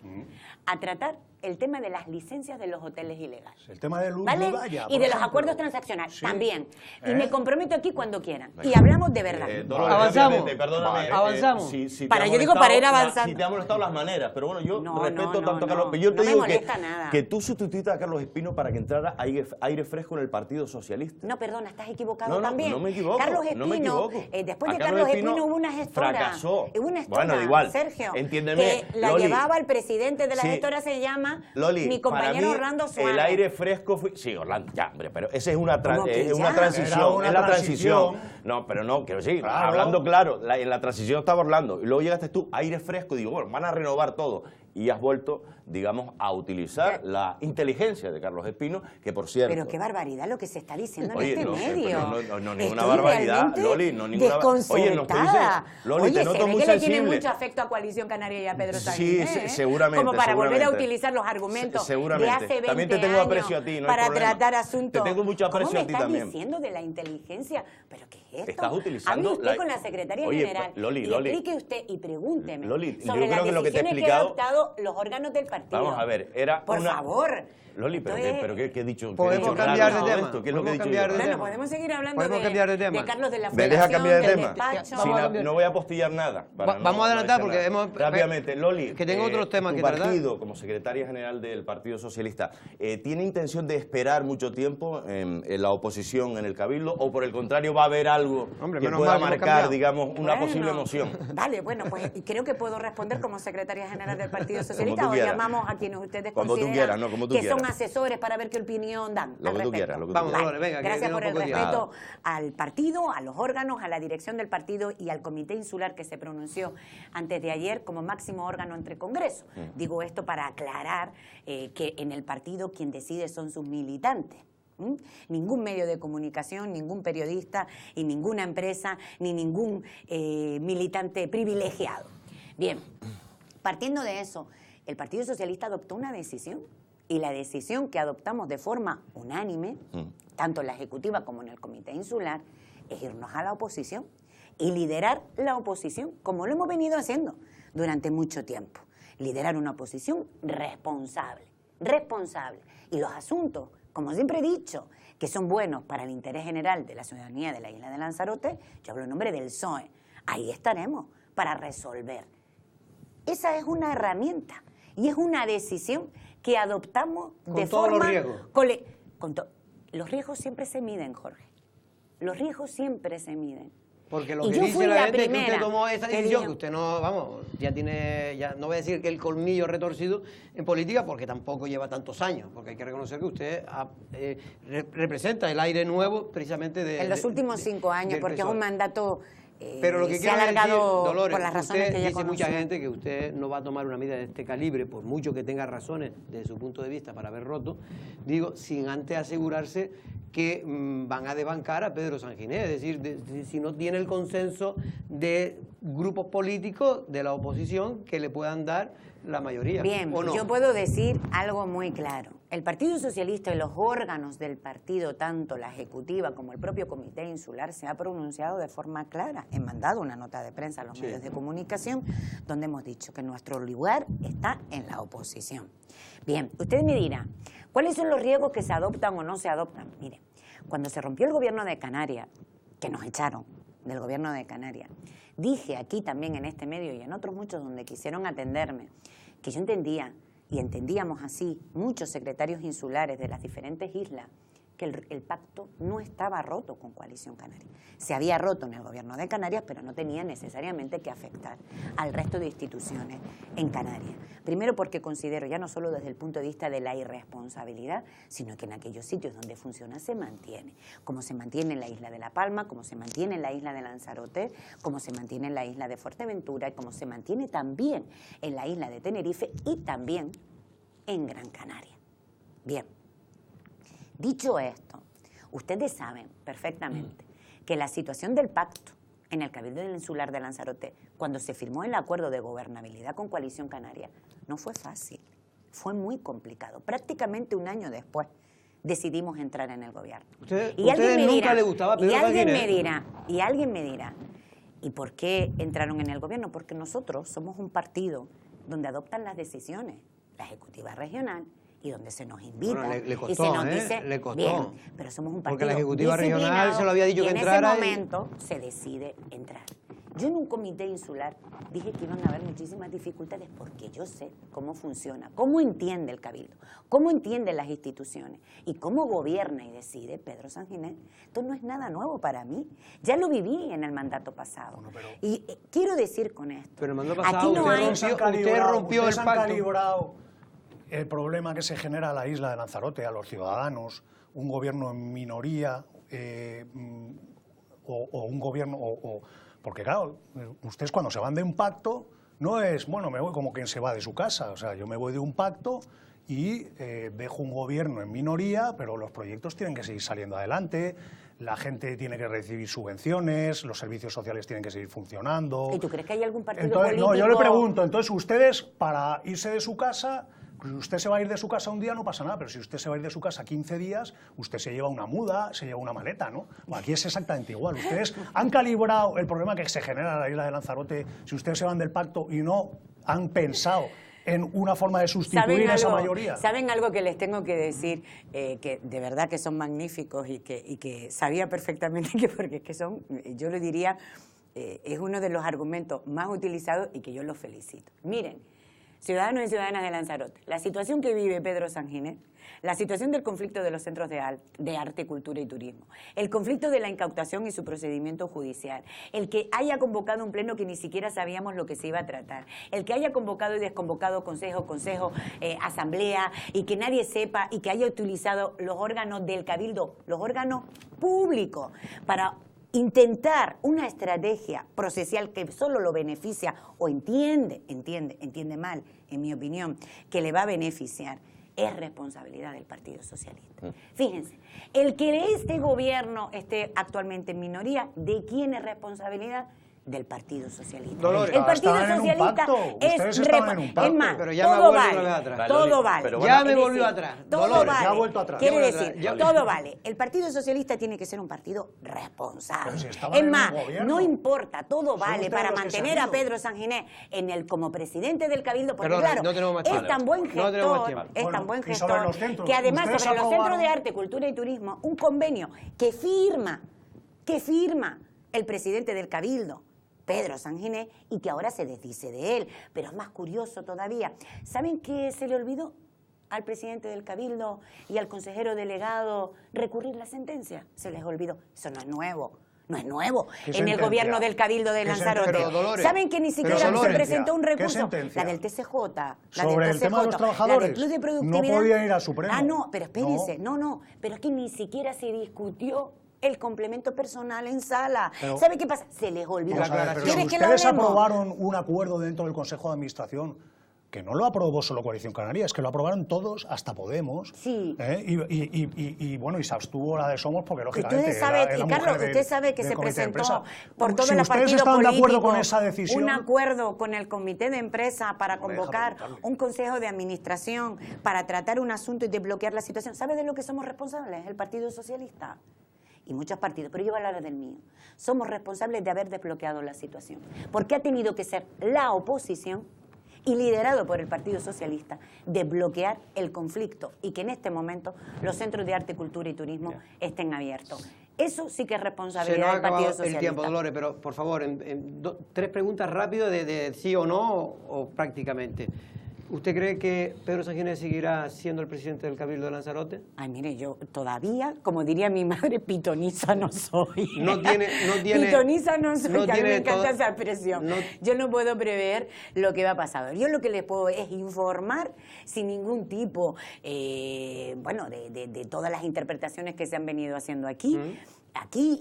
S2: a tratar el tema de las licencias de los hoteles ilegales.
S4: El tema de
S2: ¿vale? Y de los acuerdos transaccionales también. Y me comprometo aquí cuando quieran. Y hablamos de verdad.
S3: Dolores,
S1: avanzamos.
S3: Perdóname.
S1: Avanzamos.
S2: Yo digo para ir avanzando.
S3: Si te han molestado las maneras, pero bueno, yo respeto tanto a Carlos.
S2: No,
S3: yo te digo
S2: nada.
S3: que tú sustituiste a Carlos Espino para que entrara aire fresco en el Partido Socialista.
S2: No, perdona, estás equivocado también.
S3: No me equivoco.
S2: Carlos Espino, después de Carlos Espino hubo una gestora.
S3: Fracasó.
S2: Hubo una gestora,
S3: bueno, igual.
S2: Sergio,
S3: entiéndeme,
S2: que la
S3: Loli,
S2: llevaba el presidente de la gestora, se llama
S3: Loli,
S2: mi compañero
S3: mí,
S2: Orlando Suárez.
S3: El aire fresco fue... Sí, Orlando, ya, hombre, pero esa es una transición.
S4: Es la transición.
S3: No, pero no, quiero decir, hablando claro, en la transición estaba Orlando, y luego llegaste tú, aire fresco, y digo, bueno, van a renovar todo. Y has vuelto, digamos, a utilizar la inteligencia de Carlos Espino, que por cierto...
S2: Pero qué barbaridad lo que se está diciendo en este medio.
S3: No, ninguna barbaridad, Loli, no ninguna barbaridad. Oye, no estoy diciendo, Loli, te noto muy sensible.
S2: Le tiene mucho afecto a Coalición Canaria y a Pedro Sánchez.
S3: Sí, seguramente.
S2: Como para volver a utilizar los argumentos de hace 20
S3: también te tengo aprecio a ti, no hay
S2: para
S3: problema.
S2: tratar asuntos.
S3: Te tengo mucho aprecio a ti también.
S2: ¿Cómo me estás diciendo de la inteligencia? Pero que ¿Qué es esto?
S3: Estás utilizando...
S2: Hable usted con la Secretaría General
S3: Loli,
S2: y
S3: Loli.
S2: explique usted y pregúnteme
S3: Loli,
S2: sobre
S3: yo
S2: las
S3: creo que lo que te he
S2: decisiones que
S3: explicado-
S2: han adoptado los órganos del partido.
S3: Vamos a ver, era
S2: Por
S3: una...
S2: favor.
S3: Loli, ¿pero
S2: Esto
S3: qué,
S2: es-
S3: qué he dicho?
S1: Podemos
S3: ¿Qué he dicho
S1: cambiar
S3: raro
S1: de
S3: todo
S1: tema.
S3: esto? ¿Qué es lo que he
S1: Podemos
S3: dicho yo?
S1: cambiar de
S2: Bueno,
S1: tema.
S2: podemos seguir hablando
S1: Podemos cambiar de tema.
S2: Carlos de la
S3: ¿Me
S2: Fundación,
S3: deja cambiar de
S2: del
S3: tema?
S2: despacho.
S1: Vamos a cambiar.
S3: No voy a apostillar nada.
S1: Vamos a adelantar porque
S3: decir nada.
S1: hemos...
S3: Rápidamente, Loli.
S1: Que tengo otros temas
S3: tu
S1: que tratar.
S3: partido, como secretaria general del Partido Socialista, ¿tiene intención de esperar mucho tiempo en la oposición en el Cabildo o por el contrario va a haber algo
S1: Hombre,
S3: que
S1: menos
S3: pueda
S1: mal que hemos
S3: marcar,
S1: cambiado.
S3: digamos, una
S2: Bueno,
S3: posible moción?
S2: Vale, bueno, pues creo que puedo responder como secretaria general del Partido Socialista
S3: tú
S2: o
S3: quieras.
S2: llamamos a quienes ustedes
S3: Cuando tú
S2: consideran
S3: quieras, no, como tú
S2: que son
S3: quieras.
S2: asesores para ver qué opinión dan
S3: Lo
S2: al
S3: que tú
S2: respecto.
S3: quieras, lo que tú
S1: Vamos,
S3: quieras.
S1: Dolores, venga, que
S2: Gracias
S1: tenemos
S2: por el
S1: poco tiempo.
S2: respeto al partido, a los órganos, a la dirección del partido y al comité insular que se pronunció antes de ayer como máximo órgano entre Congreso. Digo esto para aclarar que en el partido quien decide son sus militantes. Ningún medio de comunicación, ningún periodista y ninguna empresa, ni ningún militante privilegiado. Bien, partiendo de eso, el Partido Socialista adoptó una decisión y la decisión que adoptamos de forma unánime, tanto en la Ejecutiva como en el Comité Insular, es irnos a la oposición y liderar la oposición, como lo hemos venido haciendo durante mucho tiempo. Liderar una oposición responsable. Y los asuntos, como siempre he dicho, que son buenos para el interés general de la ciudadanía de la isla de Lanzarote, yo hablo en nombre del PSOE, ahí estaremos para resolver. Esa es una herramienta y es una decisión que adoptamos de
S1: todos
S2: forma...
S1: los riesgos.
S2: Los riesgos siempre se miden, Jorge. Los riesgos siempre se miden.
S1: Porque lo
S2: Y
S1: que
S2: yo
S1: dice
S2: fui
S1: la
S2: la
S1: gente es que usted
S2: primera
S1: tomó esa
S2: que
S1: decisión,
S2: dijo-
S1: que usted no, vamos, ya tiene, ya no voy a decir que el colmillo retorcido en política, porque tampoco lleva tantos años, porque hay que reconocer que usted representa el aire nuevo precisamente de...
S2: En los últimos 5 años,
S1: del
S2: porque es
S1: PSOE.
S2: un mandato
S1: Pero lo que
S2: se ha
S1: quiero decir,
S2: alargado
S1: Dolores,
S2: por las razones
S1: usted
S2: que ya
S1: dice mucha
S2: conocemos.
S1: gente que usted no va a tomar una medida de este calibre, por mucho que tenga razones desde su punto de vista para haber roto, digo, sin antes asegurarse que van a desbancar a Pedro Sanginés, es decir, si no tiene el consenso de grupos políticos de la oposición que le puedan dar la mayoría.
S2: Bien,
S1: ¿o no?
S2: yo puedo decir algo muy claro. El Partido Socialista y los órganos del partido, tanto la Ejecutiva como el propio Comité Insular, se ha pronunciado de forma clara. He mandado una nota de prensa a los medios de comunicación donde hemos dicho que nuestro lugar está en la oposición. Bien, usted me dirá, ¿cuáles son los riesgos que se adoptan o no se adoptan? Mire, cuando se rompió el gobierno de Canarias, que nos echaron del gobierno de Canarias, dije aquí también en este medio y en otros muchos donde quisieron atenderme, que yo entendía, y entendíamos así, muchos secretarios insulares de las diferentes islas, que el pacto no estaba roto con Coalición Canaria. Se había roto en el gobierno de Canarias, pero no tenía necesariamente que afectar al resto de instituciones en Canarias. Primero porque considero, ya no solo desde el punto de vista de la irresponsabilidad, sino que en aquellos sitios donde funciona se mantiene, como se mantiene en la isla de La Palma, como se mantiene en la isla de Lanzarote, como se mantiene en la isla de Fuerteventura y como se mantiene también en la isla de Tenerife y también en Gran Canaria. Bien. Dicho esto, ustedes saben perfectamente que la situación del pacto en el Cabildo Insular de Lanzarote, cuando se firmó el acuerdo de gobernabilidad con Coalición Canaria, no fue fácil, fue muy complicado. Prácticamente un año después decidimos entrar en el gobierno.
S1: Ustedes
S2: alguien me
S1: nunca
S2: dirá,
S1: le gustaba Pedro
S2: y alguien
S1: Sanginés.
S2: me dirá, ¿y por qué entraron en el gobierno? Porque nosotros somos un partido donde adoptan las decisiones, la Ejecutiva Regional, y donde se nos invita
S1: Bueno, le costó,
S2: y se nos
S1: ¿eh?
S2: dice,
S1: Le costó.
S2: bien, pero somos un partido
S1: Porque la Ejecutiva Regional
S2: disciplinado
S1: se lo había dicho
S2: y
S1: que
S2: en
S1: entrara
S2: ese
S1: y-
S2: momento se decide entrar. Yo en un comité insular dije que iban a haber muchísimas dificultades porque yo sé cómo funciona, cómo entiende el Cabildo, cómo entiende las instituciones y cómo gobierna y decide Pedro Sanginés. Esto no es nada nuevo para mí. Ya lo viví en el mandato pasado.
S4: Bueno, pero-
S2: Y quiero decir con esto,
S1: Pero el mandato pasado
S2: aquí no
S1: usted
S2: hay...
S1: usted rompió el
S4: ustedes han
S1: pacto.
S4: calibrado el problema que se genera a la isla de Lanzarote, a los ciudadanos, un gobierno en minoría o un gobierno... porque claro, ustedes cuando se van de un pacto no es, bueno, me voy como quien se va de su casa, o sea, yo me voy de un pacto y dejo un gobierno en minoría, pero los proyectos tienen que seguir saliendo adelante, la gente tiene que recibir subvenciones, los servicios sociales tienen que seguir funcionando.
S2: ¿Y tú crees que hay algún partido
S4: Entonces,
S2: político?
S4: no, yo le pregunto, entonces ustedes para irse de su casa usted se va a ir de su casa un día no pasa nada, pero si usted se va a ir de su casa 15 días, usted se lleva una muda, se lleva una maleta, ¿no? Aquí es exactamente igual. Ustedes han calibrado el problema que se genera en la isla de Lanzarote si ustedes se van del pacto y no han pensado en una forma de sustituir esa mayoría.
S2: ¿Saben algo que les tengo que decir? Que de verdad que son magníficos y que sabía perfectamente que, porque es que son, yo le diría, es uno de los argumentos más utilizados y que yo los felicito. Miren, ciudadanos y ciudadanas de Lanzarote, la situación que vive Pedro Sanginés, la situación del conflicto de los centros de arte, cultura y turismo, el conflicto de la incautación y su procedimiento judicial, el que haya convocado un pleno que ni siquiera sabíamos lo que se iba a tratar, el que haya convocado y desconvocado consejo, asamblea, y que nadie sepa, y que haya utilizado los órganos del cabildo, los órganos públicos, para intentar una estrategia procesal que solo lo beneficia o entiende mal, en mi opinión, que le va a beneficiar, es responsabilidad del Partido Socialista. Fíjense, el que este gobierno esté actualmente en minoría, ¿de quién es responsabilidad? Del Partido Socialista.
S1: Dolores,
S2: el Partido Socialista es más,
S1: pero ya
S2: todo
S1: me
S2: vale,
S1: atrás.
S2: todo vale.
S1: Pero ya me volvió atrás.
S2: Todo
S1: Dolores,
S2: vale.
S4: ya ha vuelto atrás.
S2: Quiere decir, todo vale. El Partido Socialista tiene que ser un partido responsable.
S4: Si
S2: es más, no importa, todo
S4: Son
S2: vale
S4: ustedes
S2: para
S4: los que se han
S2: mantener a
S4: ido.
S2: Pedro Sanginés como presidente del Cabildo, porque
S1: Perdón,
S2: claro,
S1: no tenemos más
S2: es
S1: tiempo.
S2: tan buen
S1: No tenemos más
S2: gestor,
S1: tiempo.
S2: es
S4: Bueno,
S2: tan buen
S4: y sobre
S2: gestor,
S4: los centros,
S2: que además
S4: ustedes
S2: sobre los centros de
S4: aprobaron-
S2: arte, cultura y turismo, un convenio que firma el presidente del Cabildo, Pedro Sanginés, y que ahora se desdice de él. Pero es más curioso todavía. ¿Saben qué se le olvidó al presidente del Cabildo y al consejero delegado recurrir la sentencia? Se les olvidó. Eso no es nuevo. No es nuevo.
S4: ¿Qué
S2: En el
S4: sentencia?
S2: gobierno del Cabildo de
S4: ¿Qué
S2: Lanzarote.
S4: sentencia?
S1: Pero, Dolores,
S2: ¿Saben que ni siquiera
S1: Dolores,
S2: se presentó un
S4: ¿qué
S2: recurso?
S4: sentencia?
S2: La del TCJ. La
S4: Sobre
S2: del
S4: el tema de los
S2: TCJ,
S4: trabajadores.
S2: La del Club de
S4: No
S2: Productividad.
S4: podía ir al Supremo.
S2: Ah, no, pero espérense. No. Pero es que ni siquiera se discutió el complemento personal en sala.
S4: Pero-
S2: ¿Sabe qué pasa? Se les olvidó.
S4: Vamos a ver, pero
S2: ¿Quieres
S4: si
S2: que lo
S4: ustedes
S2: hablemos?
S4: aprobaron un acuerdo dentro del Consejo de Administración, que no lo aprobó solo Coalición Canaria, es que lo aprobaron todos, hasta Podemos.
S2: Sí.
S4: Y bueno, y se abstuvo la de Somos porque, lógicamente,
S2: Ustedes saben,
S4: era
S2: y
S4: mujer
S2: Carlos,
S4: del-
S2: usted sabe que
S4: del
S2: se
S4: comité de
S2: presentó
S4: empresa.
S2: por todo
S4: Si
S2: el
S4: ustedes
S2: partido
S4: están de acuerdo
S2: político
S4: con esa decisión,
S2: un acuerdo con el comité de empresa para convocar
S4: preguntarle.
S2: un consejo de administración para tratar un asunto y desbloquear la situación. ¿Sabe de lo que somos responsables? El Partido Socialista y muchos partidos, pero yo voy a hablar del mío. Somos responsables de haber desbloqueado la situación, porque ha tenido que ser la oposición y liderado por el Partido Socialista, desbloquear el conflicto y que en este momento los centros de arte, cultura y turismo estén abiertos. Eso sí que es
S1: Se nos
S2: responsabilidad
S1: ha
S2: del Partido
S1: acabado
S2: Socialista.
S1: el tiempo, Dolores, pero por favor, tres preguntas rápidas de sí o no, o prácticamente. ¿Usted cree que Pedro Sanginés seguirá siendo el presidente del Cabildo de Lanzarote?
S2: Ay, mire, yo todavía, como diría mi madre, pitoniza no soy.
S1: No tiene
S2: Pitoniza no soy,
S1: no
S2: que a mí me
S1: tiene
S2: encanta
S1: toda-
S2: esa expresión.
S1: no-
S2: Yo no puedo prever lo que va a pasar. Yo lo que les puedo es informar sin ningún tipo, de todas las interpretaciones que se han venido haciendo aquí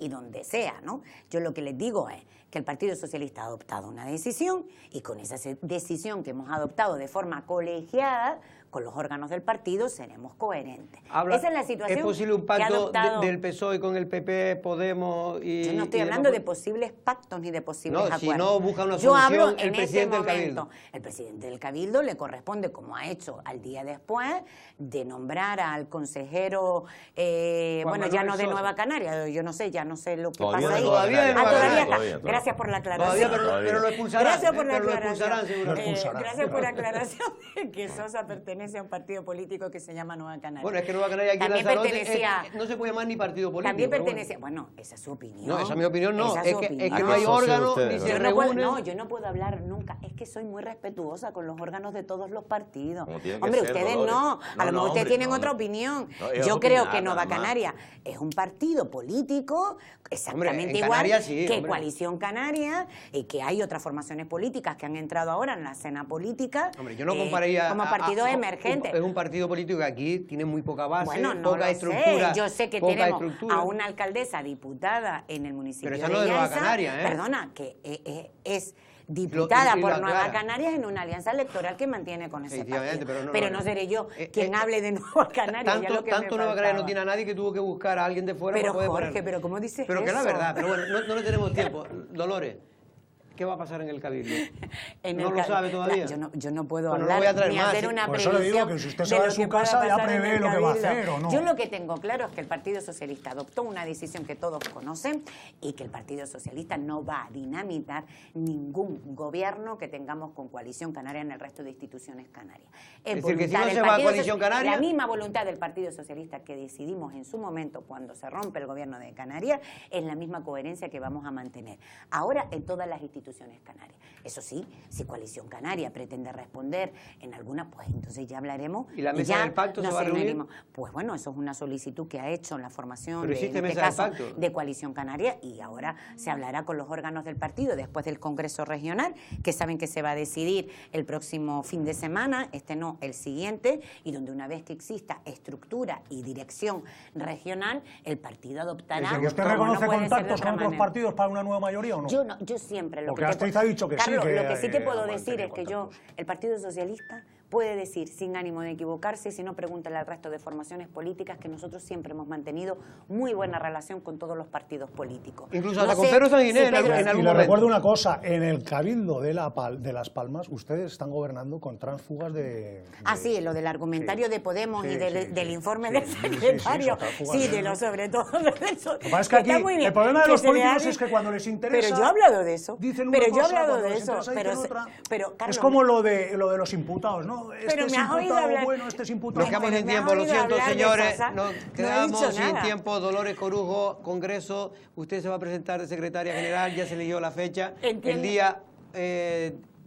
S2: y donde sea, ¿no? Yo lo que les digo es que el Partido Socialista ha adoptado una decisión y con esa decisión que hemos adoptado de forma colegiada con los órganos del partido seremos coherentes. Esa es la situación.
S1: ¿Es posible un
S2: que ha
S1: pacto
S2: adoptado.
S1: del PSOE con el PP, Podemos y...
S2: Yo no estoy
S1: y
S2: hablando de
S1: Democracia?
S2: posibles pactos ni de posibles
S1: No,
S2: acuerdos.
S1: si no busca una
S2: Yo hablo
S1: solución el
S2: en ese
S1: presidente del
S2: momento.
S1: Cabildo.
S2: El presidente del Cabildo le corresponde, como ha hecho al día después, de nombrar al consejero, bueno, ya
S1: Manuel
S2: no de
S1: Sosa.
S2: Nueva Canaria, yo no sé, ya no sé lo que
S3: Todavía
S2: pasa
S3: de
S2: ahí.
S3: Nueva
S1: Todavía de
S3: Canaria.
S1: Nueva
S2: Todavía
S1: Canaria.
S2: está. Gracias por la aclaración.
S1: Todavía, pero
S3: Todavía.
S1: lo expulsarán.
S2: Gracias por la
S1: pero lo
S2: aclaración.
S1: expulsarán seguramente.
S4: Lo expulsarán.
S2: Gracias por la aclaración de que Sosa pertenece a un partido político que se llama Nueva Canaria.
S1: Bueno, es que Nueva Canaria aquí en
S2: También
S1: Lanzarote
S2: pertenecía-
S1: no se puede llamar ni partido político.
S2: También
S1: pero
S2: pertenecía, bueno, esa es su opinión.
S1: No, esa es mi opinión, no.
S2: Esa
S1: Es
S2: su
S1: que
S2: opinión.
S1: no hay
S3: Socios
S1: órganos,
S3: ustedes,
S1: ni se
S3: ¿verdad?
S2: Yo no, puedo,
S1: reúnen.
S2: no, yo no puedo hablar nunca. Es que soy muy respetuosa con los órganos de todos los partidos.
S3: Como tiene que
S2: Hombre,
S3: ser,
S2: ustedes
S3: Dolores.
S2: no. A lo mejor ustedes tienen
S3: no.
S2: otra opinión.
S3: No, es
S2: Yo creo
S3: opinar,
S2: que Nueva
S3: nada más.
S2: Canaria es un partido político exactamente
S1: Hombre, en
S2: igual
S1: Canarias sí,
S2: que
S1: hombre.
S2: Coalición Canaria y que hay otras formaciones políticas que han entrado ahora en la escena política.
S1: Hombre, yo no compararía...
S2: como partidos emergentes.
S1: Es un partido político que aquí tiene muy poca base,
S2: Bueno, no
S1: poca
S2: lo
S1: estructura.
S2: sé. Yo sé que
S1: poca
S2: tenemos
S1: estructura.
S2: a una alcaldesa diputada en el municipio
S1: Pero esa
S2: de
S1: no es de Nueva
S2: Llanza,
S1: Canarias, ¿eh?
S2: Perdona, que es diputada
S1: y
S2: por
S1: lo
S2: Nueva
S1: aclara.
S2: Canarias en una alianza electoral que mantiene con ese
S1: Efectivamente,
S2: partido.
S1: pero
S2: No seré yo
S1: Eh,
S2: quien hable de Nueva Canarias. ya lo que
S1: Tanto
S2: me
S1: Nueva Canaria no
S2: faltaba.
S1: tiene a nadie que tuvo que buscar a alguien de fuera
S2: Pero
S1: para poder
S2: Jorge,
S1: ponerlo.
S2: pero ¿cómo dices
S1: Pero que es la
S2: eso?
S1: verdad, pero bueno, no le tenemos tiempo. Dolores, ¿qué va a pasar en el Cabildo?
S2: ¿No
S1: lo sabe todavía?
S2: Yo no puedo
S1: Bueno, no
S2: hablar
S1: voy a traer
S2: ni
S1: más,
S2: hacer
S1: ¿sí?
S2: una
S4: Por eso le digo
S2: previsión
S4: que si usted
S2: de
S4: se va de
S2: lo
S4: su
S2: que pueda
S4: casa, ya
S2: pasar en
S4: prevé
S2: el
S4: lo que va a
S2: Cabildo.
S4: hacer, ¿o no?
S2: Yo lo que tengo claro es que el Partido Socialista adoptó una decisión que todos conocen y que el Partido Socialista no va a dinamitar ningún gobierno que tengamos con Coalición Canaria en el resto de instituciones canarias.
S1: Es decir, que si
S2: voluntad
S1: no
S2: del
S1: se va a
S2: Partido
S1: Coalición Canaria...
S2: La misma voluntad del Partido Socialista que decidimos en su momento cuando se rompe el gobierno de Canarias es la misma coherencia que vamos a mantener ahora en todas las instituciones canarias. Eso sí, si Coalición Canaria pretende responder en alguna, pues entonces ya hablaremos.
S1: ¿Y la mesa del pacto se va a reunir?
S2: reuniremos. Pues bueno, eso es una solicitud que ha hecho en la formación
S1: Pero
S2: de,
S1: existe
S2: en este
S1: mesa del
S2: caso,
S1: pacto.
S2: de Coalición Canaria, y ahora se hablará con los órganos del partido después del Congreso Regional, que saben que se va a decidir el próximo fin de semana, este no, el siguiente, y donde una vez que exista estructura y dirección regional, el partido adoptará...
S4: Es decir, que ¿usted
S2: como no
S4: reconoce
S2: puede ser de
S4: contactos
S2: otra
S4: con otros
S2: manera.
S4: partidos para una nueva mayoría o no?
S2: Yo siempre...
S4: Porque Astrid ha dicho que sí,
S2: Carlos,
S4: que,
S2: lo que sí te puedo
S4: ha
S2: decir
S4: mantenido
S2: es que yo,
S4: contactos.
S2: el Partido Socialista puede decir, sin ánimo de equivocarse, si no pregúntale al resto de formaciones políticas, que nosotros siempre hemos mantenido muy buena relación con todos los partidos políticos.
S1: Incluso hasta con Pedro Sanguiné en algún
S4: Y le
S1: momento.
S4: recuerdo una cosa, en el Cabildo de Las Palmas, ustedes están gobernando con tránsfugas de...
S2: Ah, sí, lo del argumentario
S4: sí.
S2: de Podemos
S4: Sí,
S2: y del,
S4: sí,
S2: del
S4: sí.
S2: informe
S4: Sí,
S2: del
S4: sí, sí,
S2: secretario.
S4: tránsfugas
S2: Sí,
S4: de-
S2: de lo sobre todo de eso.
S4: Lo que pasa es que aquí
S2: está muy bien,
S4: el problema de
S2: que
S4: los
S2: se le
S4: políticos
S2: hace-
S4: es que cuando les interesa...
S2: Pero yo he hablado de eso.
S4: Dicen una
S2: Pero yo he
S4: cosa,
S2: hablado
S4: cuando
S2: de
S4: les
S2: eso.
S4: interesa
S2: Pero,
S4: dicen otra.
S2: pero, Carlos,
S4: es como lo de los imputados, ¿no? Este
S2: Pero
S4: es
S2: me has oído
S4: imputado
S2: hablar-
S4: bueno, este es imputado...
S1: Nos quedamos
S2: Pero
S1: sin
S2: me has
S1: tiempo, lo
S2: oído
S1: siento,
S2: hablar de
S1: señores.
S2: cosas.
S1: Nos
S2: No he
S1: quedamos
S2: dicho
S1: sin
S2: nada.
S1: tiempo. Dolores Corujo, Congreso. Usted se va a presentar de secretaria general, ya se eligió la fecha.
S2: Entiendo.
S1: El día...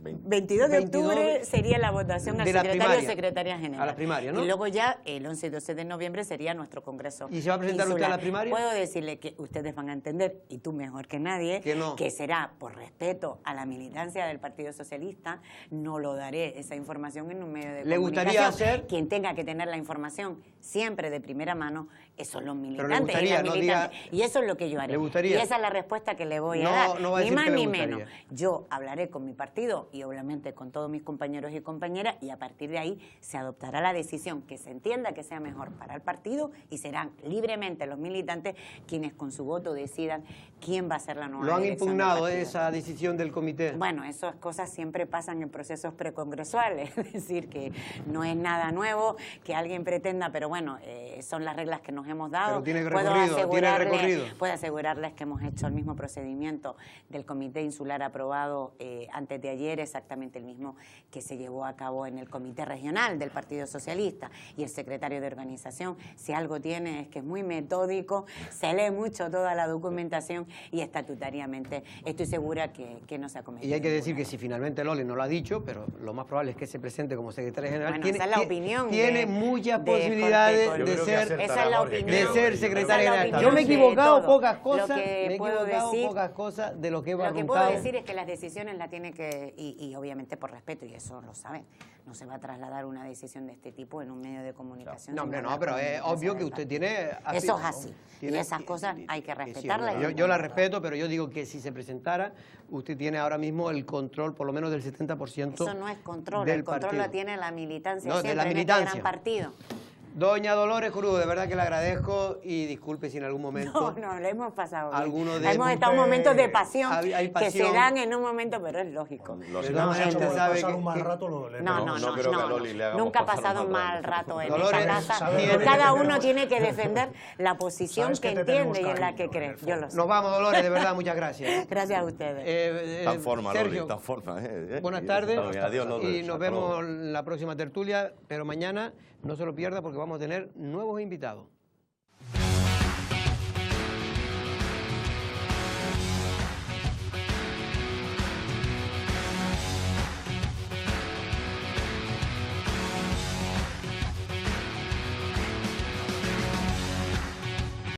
S2: 22 de
S1: 22
S2: octubre sería la votación al
S1: de la
S2: secretario o
S1: primaria.
S2: secretaria general.
S1: A la primaria, ¿no?
S2: Y luego ya el 11 y 12 de noviembre sería nuestro congreso.
S1: ¿Y se va a presentar usted a la primaria?
S2: Puedo decirle que ustedes van a entender, y tú mejor que nadie,
S1: Que no.
S2: que será por respeto a la militancia del Partido Socialista. No lo daré esa información en un medio de
S1: ¿Le gustaría
S2: comunicación.
S1: hacer?
S2: Quien tenga que tener la información siempre de primera mano, son los
S1: Pero le
S2: militantes.
S1: gustaría,
S2: y las
S1: no
S2: militantes.
S1: diga-
S2: Y eso es lo que yo haré.
S1: ¿Le gustaría?
S2: Y esa es la respuesta que le voy a
S1: No,
S2: dar.
S1: no va a
S2: ni
S1: decir
S2: más
S1: que le
S2: ni
S1: gustaría.
S2: menos. Yo hablaré con mi partido y obviamente con todos mis compañeros y compañeras, y a partir de ahí se adoptará la decisión que se entienda que sea mejor para el partido, y serán libremente los militantes quienes con su voto decidan quién va a ser la nueva
S1: ¿Lo han
S2: dirección del
S1: impugnado
S2: partido.
S1: esa decisión del comité?
S2: Bueno, esas cosas siempre pasan en procesos precongresuales, es decir, que no es nada nuevo que alguien pretenda, pero bueno, son las reglas que nos hemos dado.
S1: Pero tiene
S2: Puedo
S1: recorrido, tiene recorrido.
S2: Puedo asegurarles que hemos hecho el mismo procedimiento del Comité Insular aprobado antes de ayer, exactamente el mismo que se llevó a cabo en el Comité Regional del Partido Socialista, y el secretario de organización, si algo tiene, es que es muy metódico, se lee mucho toda la documentación y estatutariamente estoy segura que no se ha cometido.
S1: Y hay que decir que
S2: ninguna.
S1: si finalmente Loli no lo ha dicho, pero lo más probable es que se presente como secretaria general.
S2: Bueno, esa es la opinión
S1: tiene
S2: de-
S1: muchas
S2: de
S1: posibilidades
S2: Jorge
S1: de
S2: Colom.
S1: ser,
S2: Esa es la opinión.
S1: de ser secretaria
S2: Esa es la
S1: general. Yo me he
S2: opinión de
S1: equivocado
S2: todo.
S1: pocas
S2: Lo
S1: cosas,
S2: que
S1: me he
S2: puedo
S1: equivocado
S2: decir-
S1: pocas cosas de lo que he
S2: Lo que
S1: argumentado.
S2: puedo decir es que las decisiones las tiene que, y obviamente por respeto, y eso lo saben, no se va a trasladar una decisión de este tipo en un medio de comunicación.
S1: No,
S2: sin
S1: hombre,
S2: hablar
S1: no, pero
S2: con la
S1: es
S2: militancia
S1: obvio
S2: del
S1: que usted
S2: partido.
S1: tiene...
S2: Eso es así.
S1: tiene-
S2: Y esas cosas hay que
S1: sí,
S2: respetarlas.
S1: hombre, yo la respeto, pero yo digo que si se presentara, usted tiene ahora mismo el control, por lo menos del 70%
S2: Eso no es control,
S1: del
S2: el control
S1: partido.
S2: lo tiene la militancia
S1: No, de
S2: siempre
S1: la
S2: en este
S1: militancia.
S2: gran partido.
S1: Doña Dolores Corujo, de verdad que le agradezco y disculpe si en algún momento...
S2: No, le hemos pasado bien.
S1: Alguno de-
S2: Hemos estado en momentos de pasión,
S1: hay
S2: que se
S1: pasión.
S2: dan en un momento, pero es lógico.
S3: Lo
S1: De
S3: sé.
S1: todas
S4: No,
S1: maneras,
S4: se
S1: usted sabe
S4: pasar
S1: que-
S4: un mal
S1: que-
S4: rato
S2: No,
S3: no creo que a Loli le hagamos
S2: nunca ha
S3: pasar
S2: pasado un
S3: mal
S2: mal rato en
S1: Dolores,
S2: esta casa.
S4: ¿sabe,
S2: Y
S4: Dolores,
S2: cada
S4: que
S2: uno
S4: tenemos-
S2: tiene que defender la posición
S4: Sabes
S2: que
S4: que te tenemos
S2: entiende y en la que
S4: cariño,
S2: cree. Yo lo sé.
S1: Nos vamos, Dolores, de verdad, muchas gracias.
S2: Gracias a ustedes.
S3: Tan forma,
S1: Sergio,
S3: Loli, tan forma.
S1: buenas tardes
S3: Adiós, Loli.
S1: y nos vemos en la próxima tertulia, pero mañana no se lo pierda porque vamos a tener nuevos invitados.